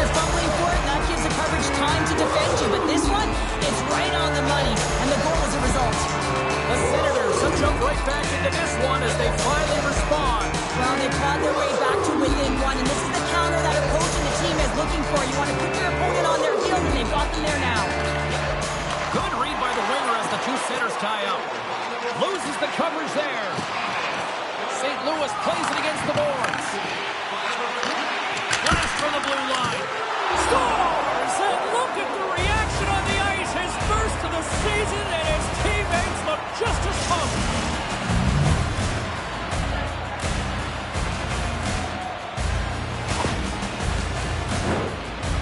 They're fumbling for it, and that gives the coverage time to defend you. But this one, it's right on the money, and the goal is a result. The Senators have jumped right back into this one as they finally respond. Well, they clawed their way back to within one, and this is the counter that a coach and the team is looking for. You want to put your opponent on their heels, and they've got them there now. Good read by the winger as the two centers tie up. Loses the coverage there. St. Louis plays it against the boards. Blast from the blue line. Scores! And look at the reaction on the ice. His first of the season, and his teammates look just as pumped.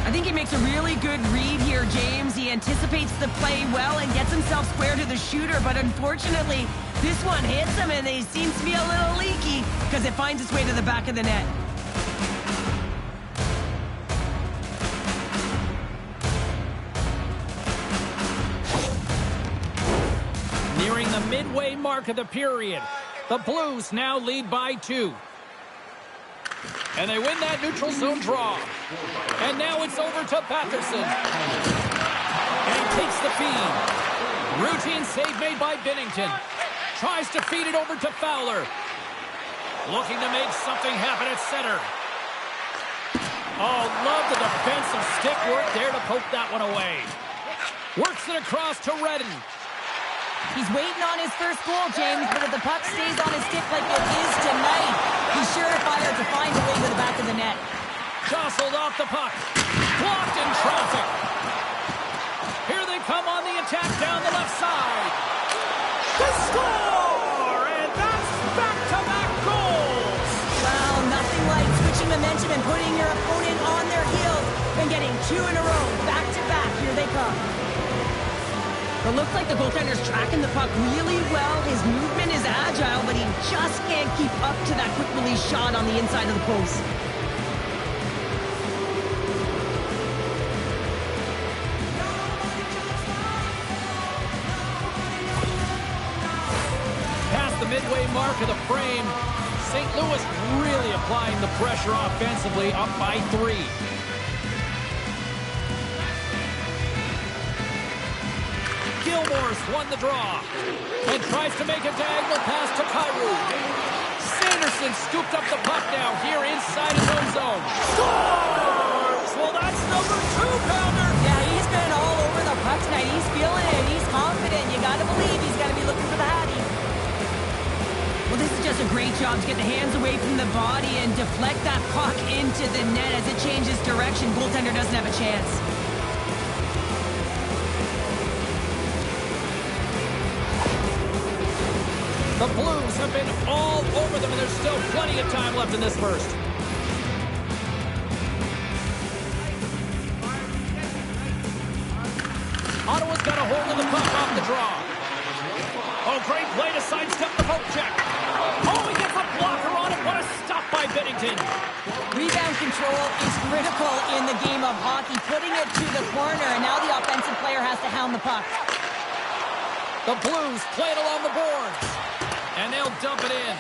I think he makes a really good read here, James. He anticipates the play well and gets himself square to the shooter, but unfortunately, this one hits him and he seems to be a little leaky because it finds its way to the back of the net. Nearing the midway mark of the period, the Blues now lead by 2. And they win that neutral zone draw. And now it's over to Batherson. And he takes the feed. Routine save made by Binnington. Tries to feed it over to Fowler. Looking to make something happen at center. Oh, love the defensive stick work there to poke that one away. Works it across to Redden. He's waiting on his first goal, James, but if the puck stays on his stick like it is tonight, he's surefire to find a way to the back of the net. Jostled off the puck. Blocked in traffic. Here they come on the attack down the left side. The score! And that's back-to-back goals! Well, nothing like switching momentum and putting your opponent on their heels and getting 2 in a row, back-to-back. Here they come. It looks like the goaltender's tracking the puck really well. His movement is agile, but he just can't keep up to that quick release shot on the inside of the post. Past the midway mark of the frame, St. Louis really applying the pressure offensively, up by 3. Gilmore's won the draw and tries to make a diagonal pass to Kyrou. Sanderson scooped up the puck now here inside his own zone. Scores! Well, that's number 2-pounder. Yeah, he's been all over the puck tonight. He's feeling it. He's confident. You got to believe he's got to be looking for the Hattie. Well, this is just a great job to get the hands away from the body and deflect that puck into the net as it changes direction. Goaltender doesn't have a chance. The Blues have been all over them, and there's still plenty of time left in this first. Ottawa's got a hold of the puck off the draw. Oh, great play to sidestep the poke check. Oh, he gets a blocker on it. What a stop by Binnington. Rebound control is critical in the game of hockey. Putting it to the corner, and now the offensive player has to hound the puck. The Blues play it along the boards. And they'll dump it in.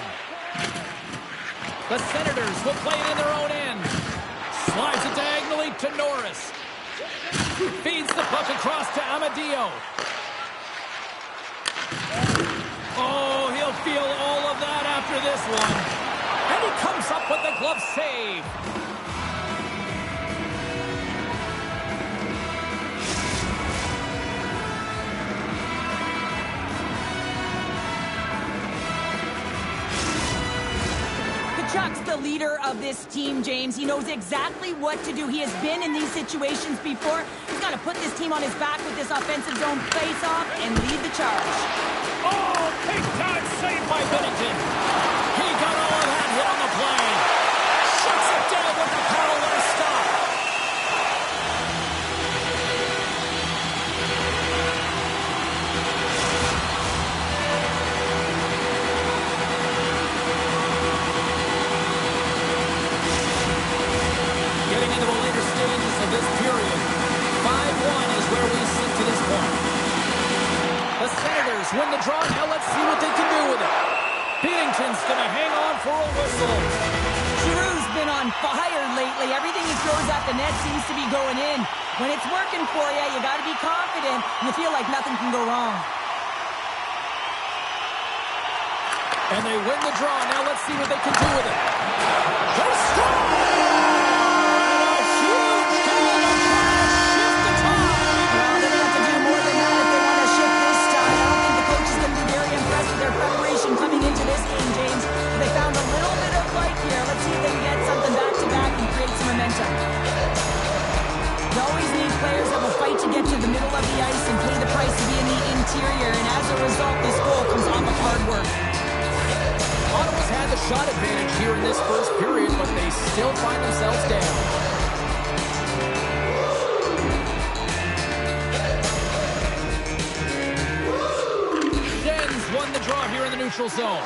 The Senators will play it in their own end. Slides it diagonally to Norris. Feeds the puck across to Amadio. Oh, he'll feel all of that after this one. And he comes up with the glove save. Chuck's the leader of this team, James. He knows exactly what to do. He has been in these situations before. He's got to put this team on his back with this offensive zone face-off and lead the charge. Oh, big-time save by Binnington. He got all of that hit on the plane. Shuts it down with the paddle and a stop. Into the later stages of this period. 5-1 is where we sit to this point. The Senators win the draw. Now let's see what they can do with it. Binnington's going to hang on for a whistle. Giroux's been been on fire lately. Everything he throws at the net seems to be going in. When it's working for you, you got to be confident. You feel like nothing can go wrong. And they win the draw. Now let's see what they can do with it. They score! And a huge goal to try to shift the tide. Well, they're going to have to do more than that if they want to shift this tide. I don't think the coach is going to be very impressed with their preparation coming into this game, James. They found a little bit of light here. Let's see if they can get something back-to-back and create some momentum. You always need players that will fight to get to the middle of the ice and pay the price to be in the interior. And as a result, this goal comes off of hard work. Ottawa's had the shot advantage here in this first period, but they still find themselves down. Sens won the draw here in the neutral zone.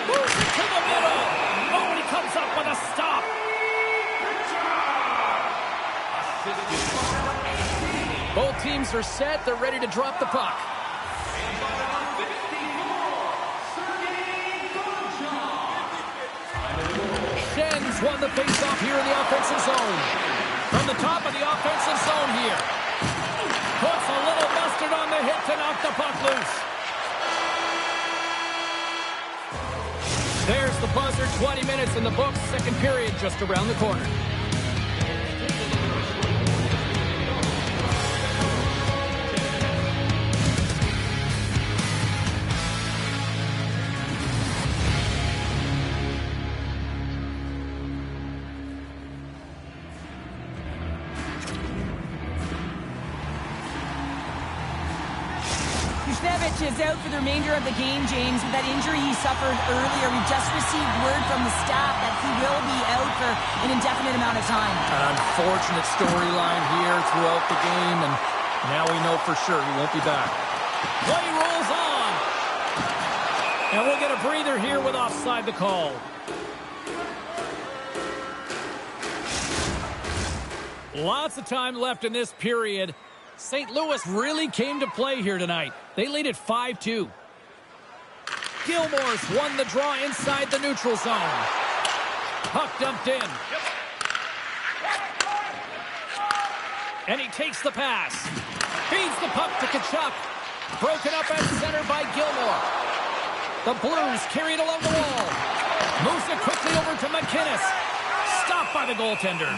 Moves it to the middle. Oh, and he comes up with a stop. Both teams are set. They're ready to drop the puck. Sens won the face-off here in the offensive zone. From the top of the offensive zone here. Puts a little mustard on the hit to knock the puck loose. There's the buzzer. 20 minutes in the books. Second period just around the corner. Is out for the remainder of the game, James, with that injury he suffered earlier. We've just received word from the staff that he will be out for an indefinite amount of time. An unfortunate storyline here throughout the game, and now we know for sure he won't be back. Play rolls on. And we'll get a breather here with offside the call. Lots of time left in this period. St. Louis really came to play here tonight. They lead at 5-2. Gilmore's won the draw inside the neutral zone. Puck dumped in. And he takes the pass. Feeds the puck to Tkachuk. Broken up at center by Gilmore. The Blues carry it along the wall. Moves it quickly over to McInnes. Stopped by the goaltender.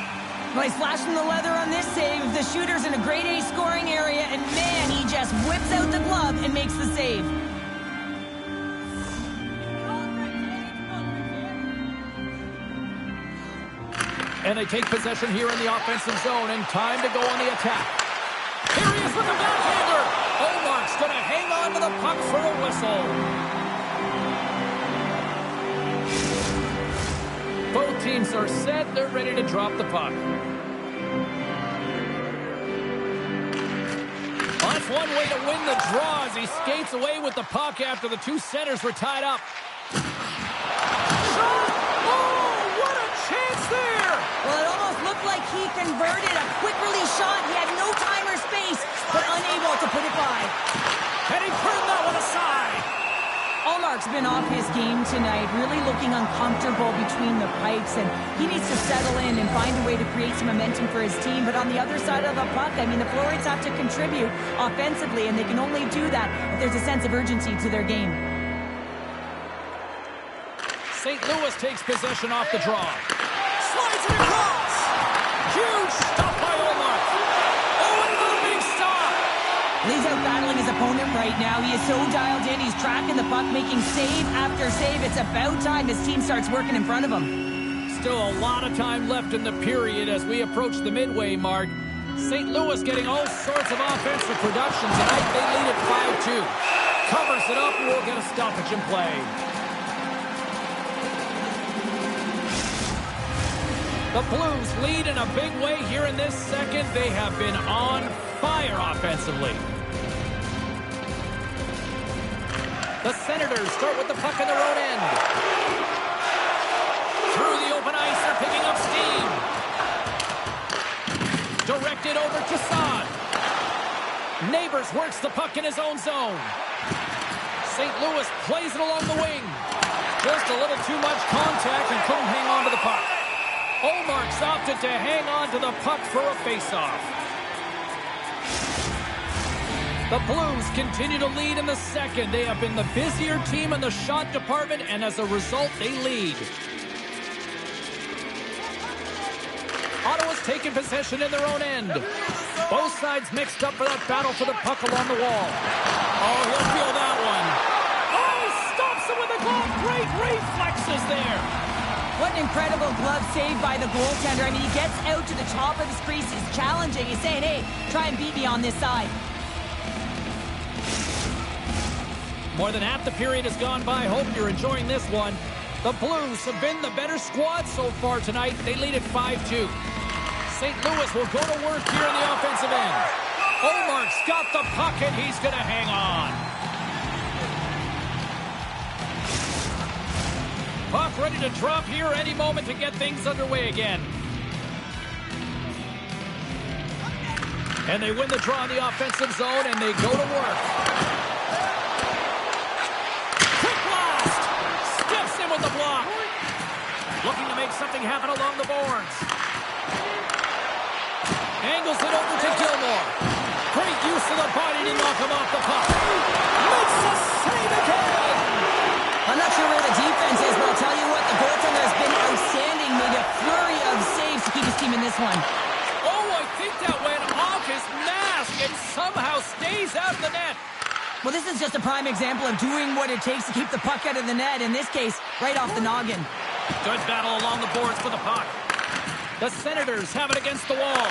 Well, he's flashing the leather on this save. The shooter's in a grade A scoring area, and man, he just whips out the glove and makes the save. And they take possession here in the offensive zone, and time to go on the attack. Here he is with the backhander. Omar's going to hang on to the puck for a whistle. Both teams are set. They're ready to drop the puck. That's one way to win the draw as he skates away with the puck after the two centers were tied up. Shot! Oh, what a chance there! Well, it almost looked like he converted a quick release shot. He had no time or space, but unable to put it by. And he turned that one aside. Ullmark's been off his game tonight, really looking uncomfortable between the pipes, and he needs to settle in and find a way to create some momentum for his team. But on the other side of the puck, I mean, the Florids have to contribute offensively, and they can only do that if there's a sense of urgency to their game. St. Louis takes possession off the draw. Slides it across. Huge stop by Ullmark. Oh, another big stop. He's out battling his opponent right now. He is so dialed in. He's tracking the puck, making save after save. It's about time his team starts working in front of him. Still a lot of time left in the period as we approach the midway mark. St. Louis getting all sorts of offensive production tonight. They lead at 5-2. Covers it up and we'll get a stoppage in play. The Blues lead in a big way here in this second. They have been on fire offensively. The Senators start with the puck in their own end. Through the open ice, they're picking up steam. Directed over to Saad. Neighbors works the puck in his own zone. St. Louis plays it along the wing. Just a little too much contact and couldn't hang on to the puck. Ullmark's opted to hang on to the puck for a faceoff. The Blues continue to lead in the second. They have been the busier team in the shot department, and as a result, they lead. Ottawa's taking possession in their own end. Both sides mixed up for that battle for the puck along the wall. Oh, he'll feel that one. Oh, he stops him with a glove. Great reflexes there. What an incredible glove save by the goaltender. I mean, he gets out to the top of his crease. He's challenging. He's saying, hey, try and beat me on this side. More than half the period has gone by. Hope you're enjoying this one. The Blues have been the better squad so far tonight. They lead at 5-2. St. Louis will go to work here in the offensive end. Ullmark's got the puck, and he's going to hang on. Puck ready to drop here any moment to get things underway again. And they win the draw in the offensive zone, and they go to work. Quick blast! Steps in with the block. Looking to make something happen along the boards. Angles it over to Gilmore. Great use of the body to knock him off the puck. Makes a save again! I'm not sure where the defense is, but I'll tell you what, the goaltender has been outstanding. Made a flurry of saves to keep his team in this one. Oh, I think that went off his mask and somehow stays out of the net. Well, this is just a prime example of doing what it takes to keep the puck out of the net. In this case, right off the noggin. Good battle along the boards for the puck. The Senators have it against the wall.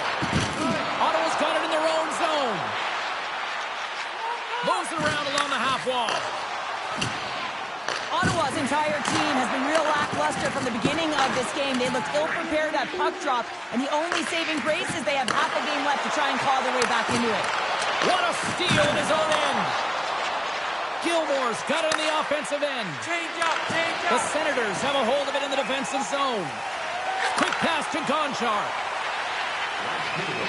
Ottawa's got it in their own zone. Moves it around along the half wall. Ottawa's entire team has been real lackluster from the beginning of this game. They looked ill-prepared at puck drop, and the only saving grace is they have half a game left to try and claw their way back into it. What a steal in his own end. Gilmore's got it in the offensive end. Change up. The Senators have a hold of it in the defensive zone. Quick pass to Gonchar.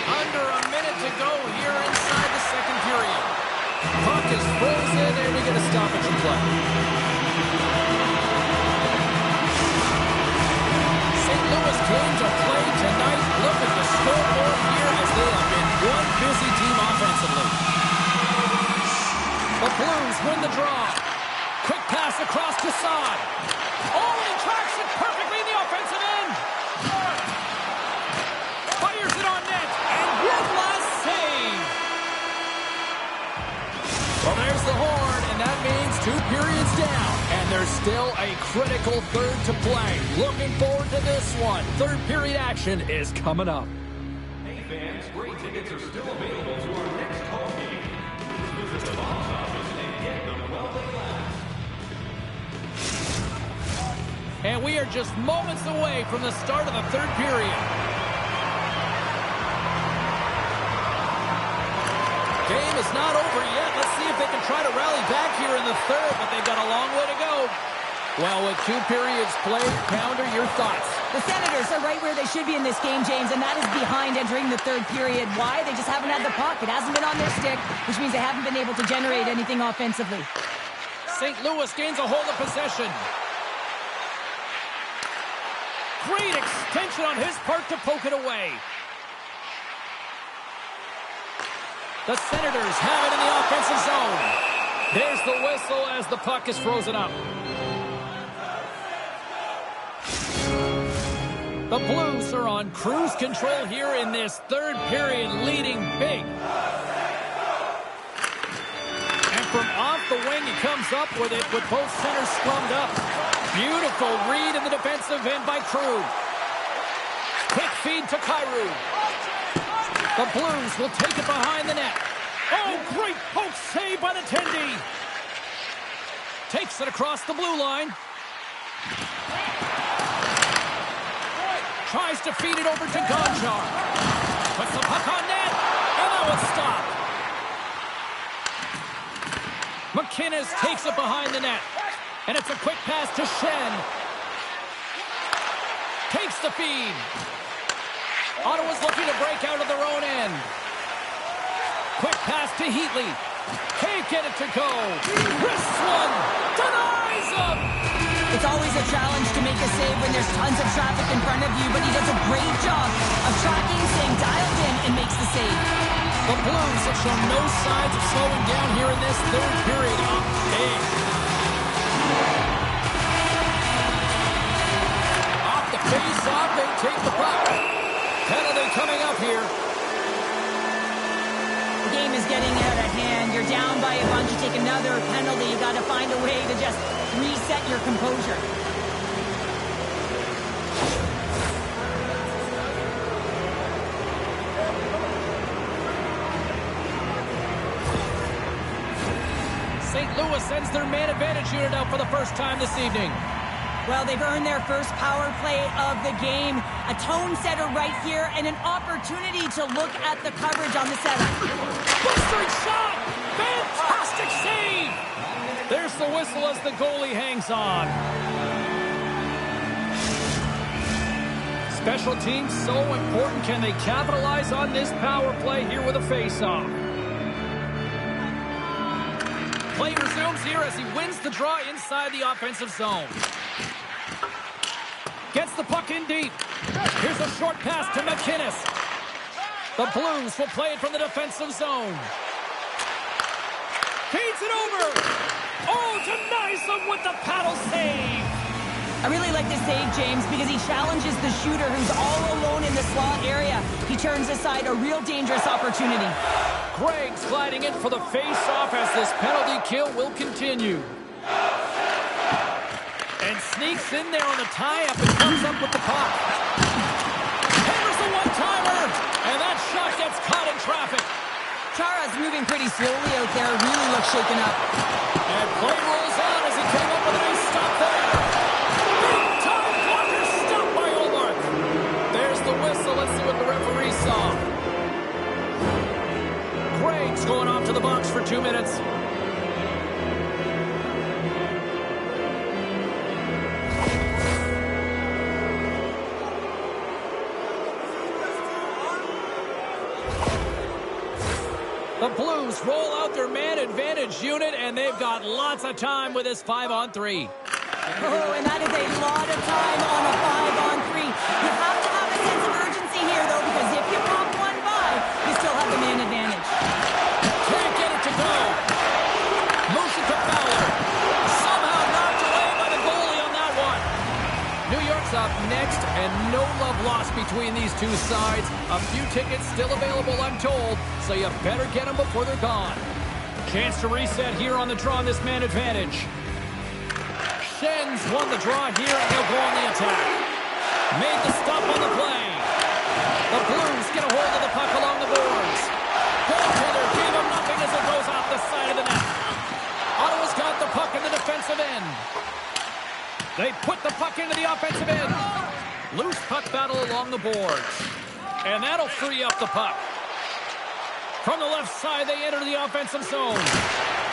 Under a minute to go here inside the second period. Puck is frozen, and we get a stoppage in play. St. Louis came to play tonight. Look at the scoreboard here as they have been one busy team offensively. The Blues win the draw. Quick pass across to Saad. Oh, he tracks it perfectly in the offensive end. Fires it on net. And one last save. Well, there's the horn, and that means 2 periods down. And there's still a critical third to play. Looking forward to this one. Third period action is coming up. Hey fans, great tickets are still available to our next home game. Visit the box office and get them while they last. And we are just moments away from the start of the third period. Game is not over yet. Let's see if they can try to rally back here in the third, but they've got a long way to go. Well, with 2 periods played, Pounder, your thoughts? The Senators are right where they should be in this game, James, and that is behind entering the third period. Why? They just haven't had the puck. It hasn't been on their stick, which means they haven't been able to generate anything offensively. St. Louis gains a hold of possession. Great extension on his part to poke it away. The Senators have it in the offensive zone. There's the whistle as the puck is frozen up. The Blues are on cruise control here in this third period, leading big. And from off the wing, he comes up with it with both centers scrummed up. Beautiful read in the defensive end by Krug. Quick feed to Kyrou. The Blues will take it behind the net. Oh, great poke save by the Tendy. Takes it across the blue line. Tries to feed it over to Gonchar. Puts the puck on net, and that one's stopped. McInnes takes it behind the net, and it's a quick pass to Shen. Takes the feed. Ottawa's looking to break out of their own end. Quick pass to Heatley. Can't get it to go. Wrists one. Denies him. It's always a challenge to make a save when there's tons of traffic in front of you, but he does a great job of tracking, staying dialed in, and makes the save. The Blues have shown no signs of slowing down here in this third period. Big. Off the face-off, they take the puck. Penalty coming up here. The game is getting out of hand. You're down by a bunch. You take another penalty. You got to find a way to just reset your composure. St. Louis sends their man advantage unit out for the first time this evening. Well, they've earned their first power play of the game. A tone setter right here and an opportunity to look at the coverage on the setup. Blistering shot! Fantastic save! There's the whistle as the goalie hangs on. Special teams so important. Can they capitalize on this power play here with a face-off? Play resumes here as he wins the draw inside the offensive zone. Gets the puck in deep. Here's a short pass to McInnes. The Blues will play it from the defensive zone. Feeds it over. Oh, denies them with the paddle save. I really like this save, James, because he challenges the shooter who's all alone in the slot area. He turns aside a real dangerous opportunity. Greg's gliding in for the face-off as this penalty kill will continue. And sneaks in there on the tie-up and comes up with the puck. Here's the one-timer, and that shot gets caught in traffic. Chara's moving pretty slowly out there, really looks shaken up. And play rolls on as he came up with a nice stop there. Big-time blocker stopped by Olmark. There's the whistle. Let's see what the referee saw. Greg's going off to the box for 2 minutes. The Blues roll out their man advantage unit, and they've got lots of time with this 5-on-3. Oh, and that is a lot of time on a 5-on-3. You have to have a sense of urgency here, though, because if you pop one by, you still have the man advantage. Can't get it to go. Motion to Fowler. Somehow knocked away by the goalie on that one. New York's up next, and no love lost between these two sides. A few tickets still available, I'm told, so you better get them before they're gone. Chance to reset here on the draw on this man advantage. Schenns won the draw here, and he'll go on the attack. Made the stop on the play. The Blues get a hold of the puck along the boards. Goaltender gave him nothing as it goes off the side of the net. Ottawa's got the puck in the defensive end. They put the puck into the offensive end. Loose puck battle along the boards. And that'll free up the puck. From the left side, they enter the offensive zone.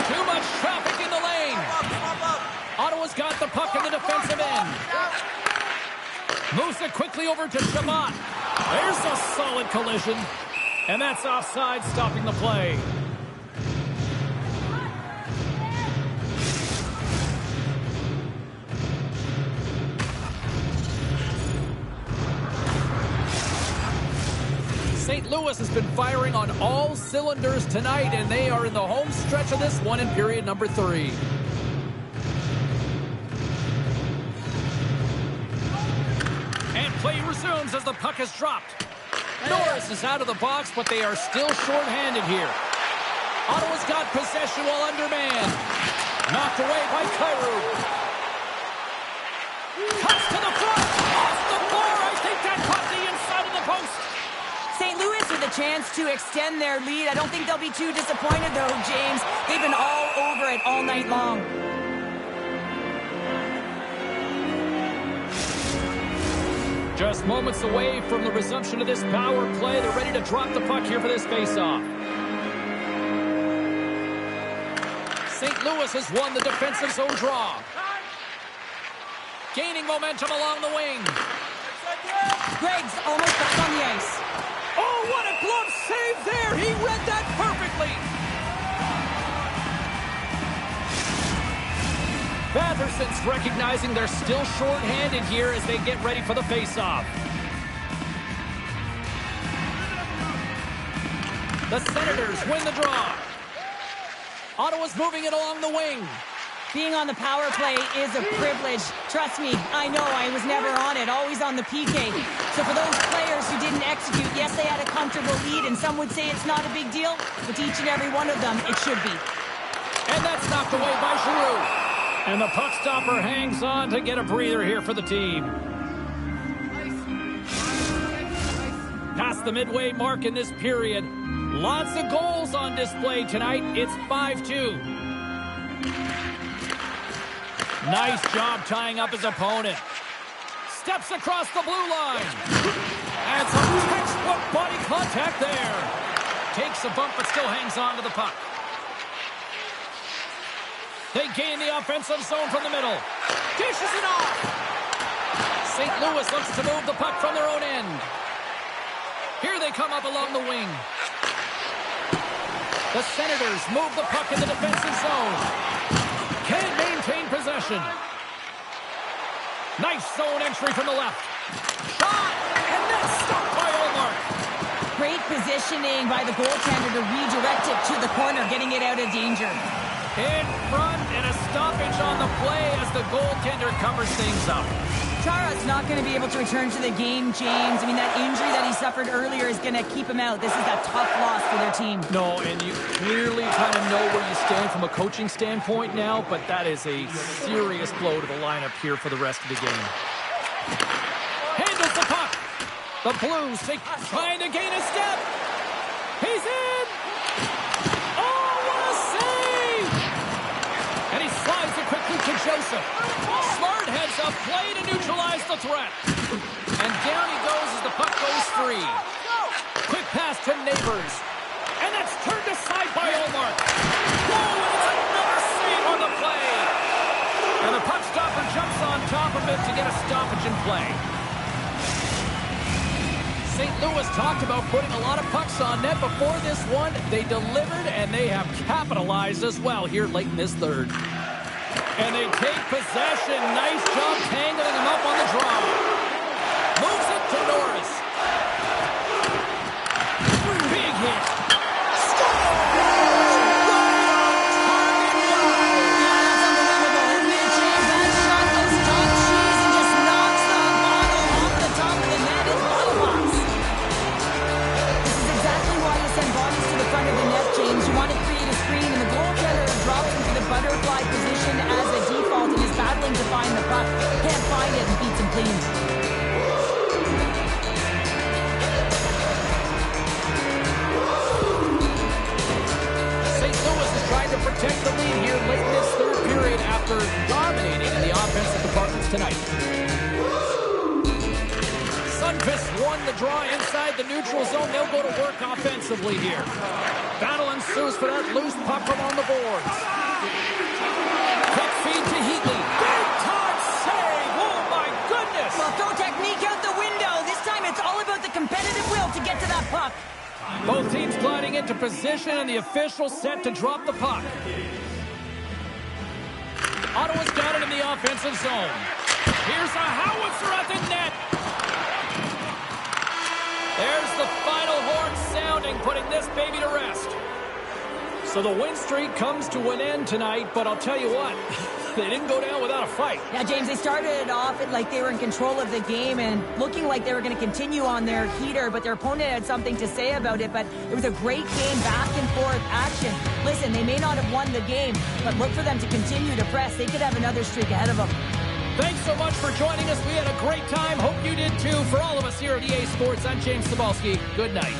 Too much traffic in the lane. Ottawa's got the puck in the defensive end. Moves it quickly over to Chabot. There's a solid collision. And that's offside, stopping the play. St. Louis has been firing on all cylinders tonight, and they are in the home stretch of this one in period number 3. And play resumes as the puck is dropped. Norris is out of the box, but they are still shorthanded here. Ottawa's got possession while undermanned. Knocked away by Kyrou. Cuts to the front. Off the floor. I think that caught the inside of the post. St. Louis with a chance to extend their lead. I don't think they'll be too disappointed, though, James. They've been all over it all night long. Just moments away from the resumption of this power play. They're ready to drop the puck here for this faceoff. St. Louis has won the defensive zone draw. Gaining momentum along the wing. Greg's almost back on the ice. Oh, what a glove save there! He read that perfectly! That's Jefferson's recognizing they're still short-handed here as they get ready for the face-off. The Senators win the draw. Ottawa's moving it along the wing. Being on the power play is a privilege. Trust me, I know I was never on it, always on the PK. So for those players who didn't execute, yes, they had a comfortable lead, and some would say it's not a big deal, but to each and every one of them, it should be. And that's knocked away by Giroux. And the puck stopper hangs on to get a breather here for the team. Past the midway mark in this period. Lots of goals on display tonight. It's 5-2. Nice job tying up his opponent. Steps across the blue line. And some textbook body contact there. Takes a bump but still hangs on to the puck. They gain the offensive zone from the middle. Dishes it off. St. Louis looks to move the puck from their own end. Here they come up along the wing. The Senators move the puck in the defensive zone. Can't maintain possession. Nice zone entry from the left. Shot! And that's stopped by Ullmark. Great positioning by the goaltender to redirect it to the corner, getting it out of danger. In front and a stoppage on the play as the goaltender covers things up. Chara's not going to be able to return to the game, James. I mean, that injury that he suffered earlier is going to keep him out. This is a tough loss for their team. No, and you clearly kind of know where you stand from a coaching standpoint now, but that is a serious blow to the lineup here for the rest of the game. Handles the puck. The Blues trying to gain a step. He's in. Oh, what a save! And he slides it quickly to Joseph. Smart heads up, play to neutralize the threat. And down he goes as the puck goes free. Quick pass to Neighbors. And that's turned aside by Ullmark. Whoa, and it's another save on the play. And the puck stopper jumps on top of it to get a stoppage in play. St. Louis talked about putting a lot of pucks on net before this one. They delivered, and they have capitalized as well here late in this third. And they take possession. Nice job tangling him up on the draw. Moves it to Norris. Big hit. Butterfly position as a default and is battling to find the puck. Can't find it and beats him clean. St. Louis is trying to protect the lead here late in this third period after dominating in the offensive departments tonight. Sundqvist won the draw inside the neutral zone. They'll go to work offensively here. Battle ensues for that loose puck from on the boards. Quick feed to Heatley. Big time save! Oh my goodness! Well, throw technique out the window. This time it's all about the competitive will to get to that puck. Both teams gliding into position and the official set to drop the puck. Ottawa's got it in the offensive zone. Here's a howitzer at the net. There's the final horn sounding, putting this baby to rest. So the win streak comes to an end tonight, but I'll tell you what, they didn't go down without a fight. Yeah, James, they started off like they were in control of the game and looking like they were going to continue on their heater, but their opponent had something to say about it, but it was a great game, back and forth action. Listen, they may not have won the game, but look for them to continue to press. They could have another streak ahead of them. Thanks so much for joining us. We had a great time. Hope you did too. For all of us here at EA Sports, I'm James Cybulski. Good night.